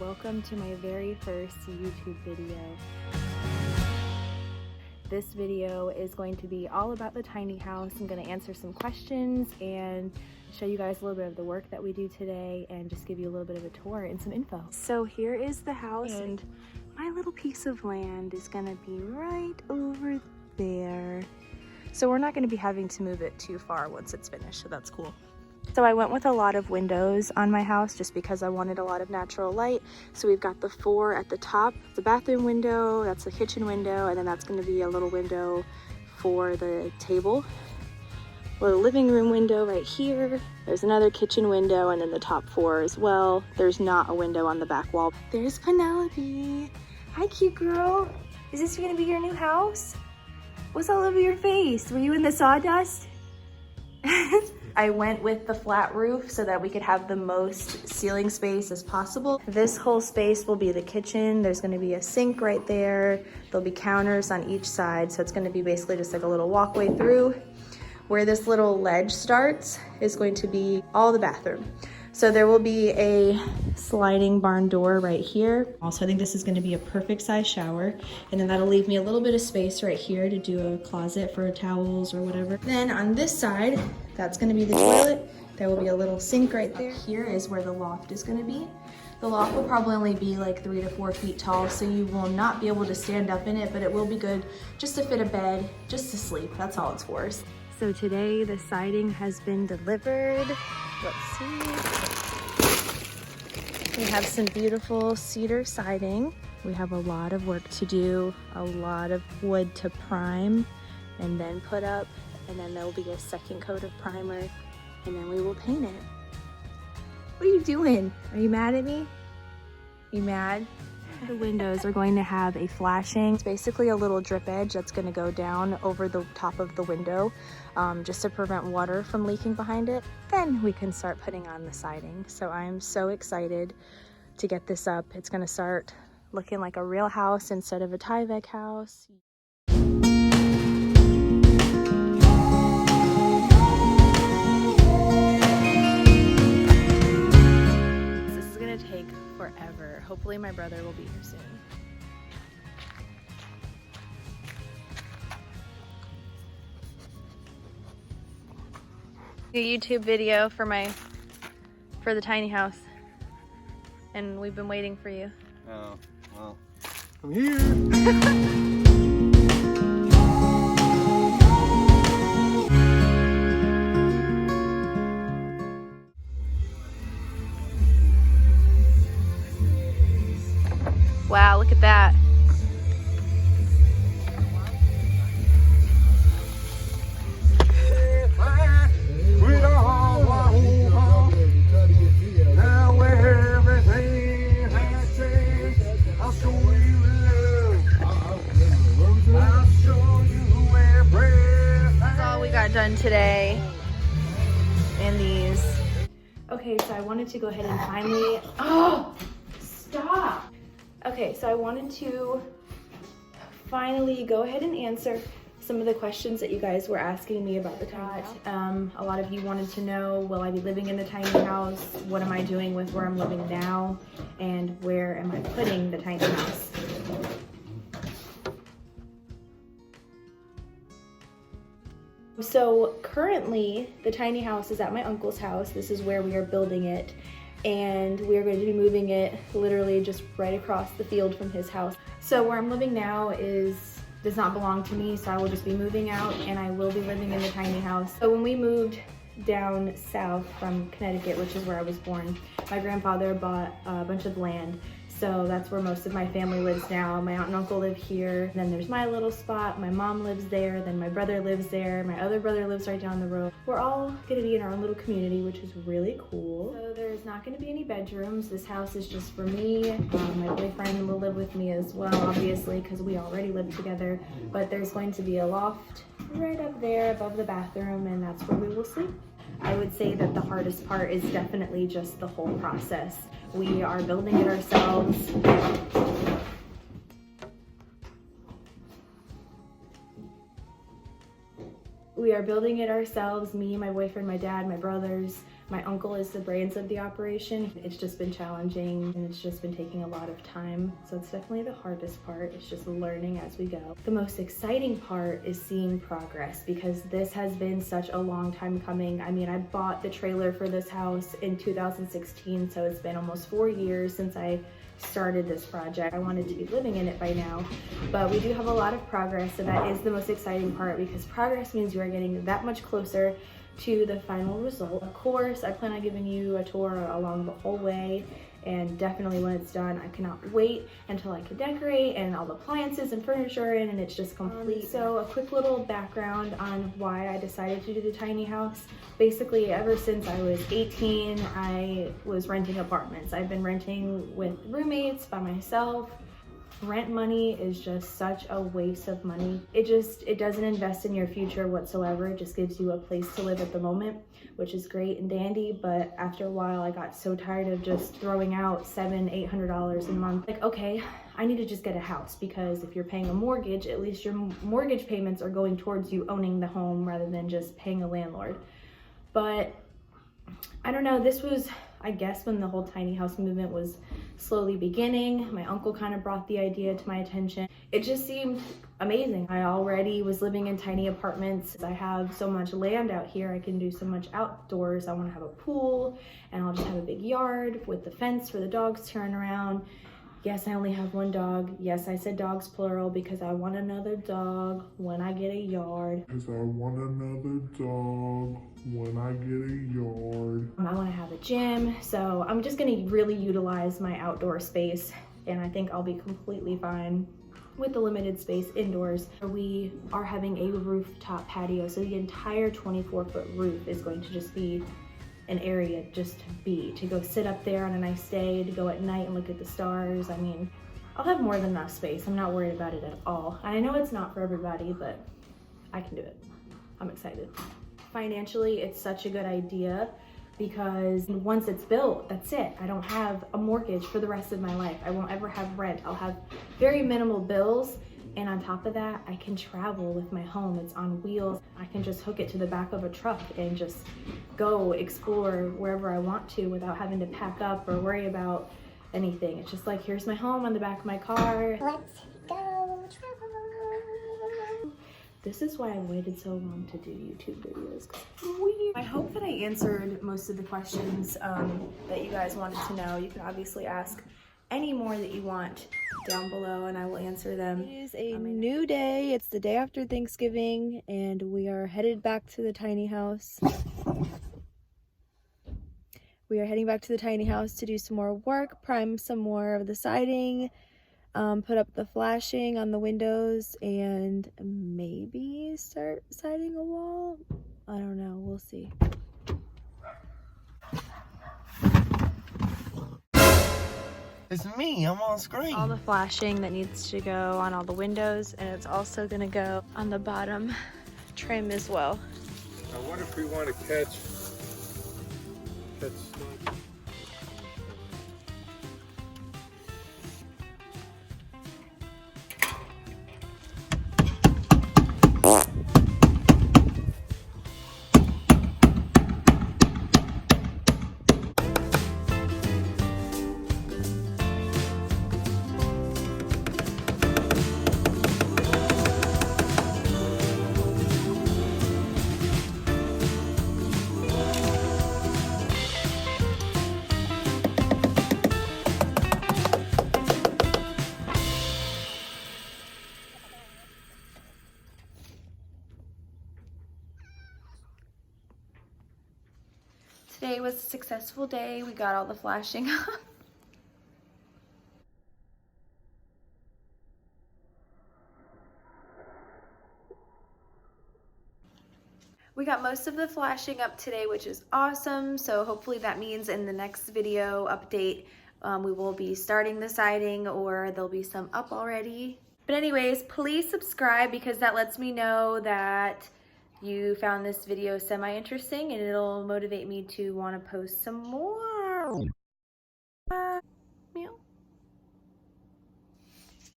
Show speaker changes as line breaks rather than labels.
Welcome to my very first YouTube video. This video is going to be all about the tiny house. I'm going to answer some questions and show you guys a little bit of the work that we do today and just give you a little bit of a tour and some info. So here is the house, and my little piece of land is going to be right over there. So we're not going to be having to move it too far once it's finished, so that's cool. So I went with a lot of windows on my house just because I wanted a lot of natural light. So we've got the 4 at the top, the bathroom window, that's the kitchen window, and then that's going to be a little window for the table. A little living room window right here. There's another kitchen window, and then the top 4 as well. There's not a window on the back wall. There's Penelope. Hi, cute girl. Is this going to be your new house? What's all over your face? Were you in the sawdust? I went with the flat roof so that we could have the most ceiling space as possible. This whole space will be the kitchen. There's going to be a sink right there. There'll be counters on each side, so it's going to be basically just like a little walkway through. Where this little ledge starts is going to be all the bathroom. So there will be a sliding barn door right here. Also, I think this is going to be a perfect size shower. And then that'll leave me a little bit of space right here to do a closet for towels or whatever. Then on this side, that's going to be the toilet. There will be a little sink right there. Here is where the loft is going to be. The loft will probably only be like 3 to 4 feet tall, so you will not be able to stand up in it, but it will be good just to fit a bed, just to sleep. That's all it's for. So today the siding has been delivered. Let's see. We have some beautiful cedar siding. We have a lot of work to do, a lot of wood to prime and then put up, and then there will be a second coat of primer, and then we will paint it. What are you doing? Are you mad at me? You mad? The windows are going to have a flashing. It's basically a little drip edge that's going to go down over the top of the window just to prevent water from leaking behind it. Then we can start putting on the siding. So I'm so excited to get this up. It's going to start looking like a real house instead of a Tyvek house. This is going to take forever. Hopefully my brother will be here soon. A YouTube video for the tiny house, and we've been waiting for you.
Oh, well, I'm here.
Wow, look at that. That's all we got done today. And these. Okay, so I wanted to go ahead and finally, oh, stop. Okay, so I wanted to finally go ahead and answer some of the questions that you guys were asking me about the tiny house. A lot of you wanted to know, will I be living in the tiny house? What am I doing with where I'm living now? And where am I putting the tiny house? So currently, the tiny house is at my uncle's house. This is where we are building it. And we are going to be moving it literally just right across the field from his house. So where I'm living now does not belong to me, so I will just be moving out, and I will be living in the tiny house. So when we moved down south from Connecticut, which is where I was born, my grandfather bought a bunch of land. So that's where most of my family lives now. My aunt and uncle live here. Then there's my little spot. My mom lives there. Then my brother lives there. My other brother lives right down the road. We're all gonna be in our own little community, which is really cool. So there's not gonna be any bedrooms. This house is just for me. My boyfriend will live with me as well, obviously, because we already live together. But there's going to be a loft right up there above the bathroom, and that's where we will sleep. I would say that the hardest part is definitely just the whole process. We are building it ourselves. We are building it ourselves, me, my boyfriend, my dad, my brothers. My uncle is the brains of the operation. It's just been challenging and it's just been taking a lot of time. So it's definitely the hardest part. It's just learning as we go. The most exciting part is seeing progress because this has been such a long time coming. I mean, I bought the trailer for this house in 2016, so it's been almost 4 years since I started this project. I wanted to be living in it by now, but we do have a lot of progress, so that is the most exciting part because progress means you are getting that much closer to the final result. Of course, I plan on giving you a tour along the whole way, and definitely when it's done, I cannot wait until I can decorate and all the appliances and furniture are in and it's just complete. So a quick little background on why I decided to do the tiny house. Basically, ever since I was 18, I was renting apartments. I've been renting with roommates, by myself. Rent money is just such a waste of money. It doesn't invest in your future whatsoever. It just gives you a place to live at the moment, which is great and dandy. But after a while, I got so tired of just throwing out $700-800 a month. Like, okay, I need to just get a house because if you're paying a mortgage, at least your mortgage payments are going towards you owning the home rather than just paying a landlord. But I don't know, this was, I guess, when the whole tiny house movement was slowly beginning. My uncle kind of brought the idea to my attention. It just seemed amazing. I already was living in tiny apartments. I have so much land out here. I can do so much outdoors. I want to have a pool and I'll just have a big yard with the fence for the dogs to run around. Yes, I only have one dog. Yes, I said dogs plural because I want another dog when I get a yard.
Because I want another dog when I get a yard.
I want to have a gym, so I'm just going to really utilize my outdoor space, and I think I'll be completely fine with the limited space indoors. We are having a rooftop patio, so the entire 24-foot roof is going to just be an area just to go sit up there on a nice day, to go at night and look at the stars. I mean, I'll have more than enough space. I'm not worried about it at all. And I know it's not for everybody, but I can do it. I'm excited. Financially, it's such a good idea because once it's built, that's it. I don't have a mortgage for the rest of my life. I won't ever have rent. I'll have very minimal bills. And on top of that, I can travel with my home. It's on wheels. I can just hook it to the back of a truck and just go explore wherever I want to without having to pack up or worry about anything. It's just like, here's my home on the back of my car.
Let's go travel.
This is why I waited so long to do YouTube videos. I hope that I answered most of the questions that you guys wanted to know. You can obviously ask any more that you want down below and I will answer them. It is a new day. It's the day after Thanksgiving and we are headed back to the tiny house. We are heading back to the tiny house to do some more work, prime some more of the siding, put up the flashing on the windows, and maybe start siding a wall. I don't know, we'll see.
It's me, I'm on screen.
All the flashing that needs to go on all the windows, and it's also gonna go on the bottom trim as well.
I wonder if we want to catch snake.
Today was a successful day. We got all the flashing up. We got most of the flashing up today, which is awesome. So hopefully that means in the next video update, we will be starting the siding or there'll be some up already. But anyways, please subscribe because that lets me know that you found this video semi-interesting and it'll motivate me to want to post some more.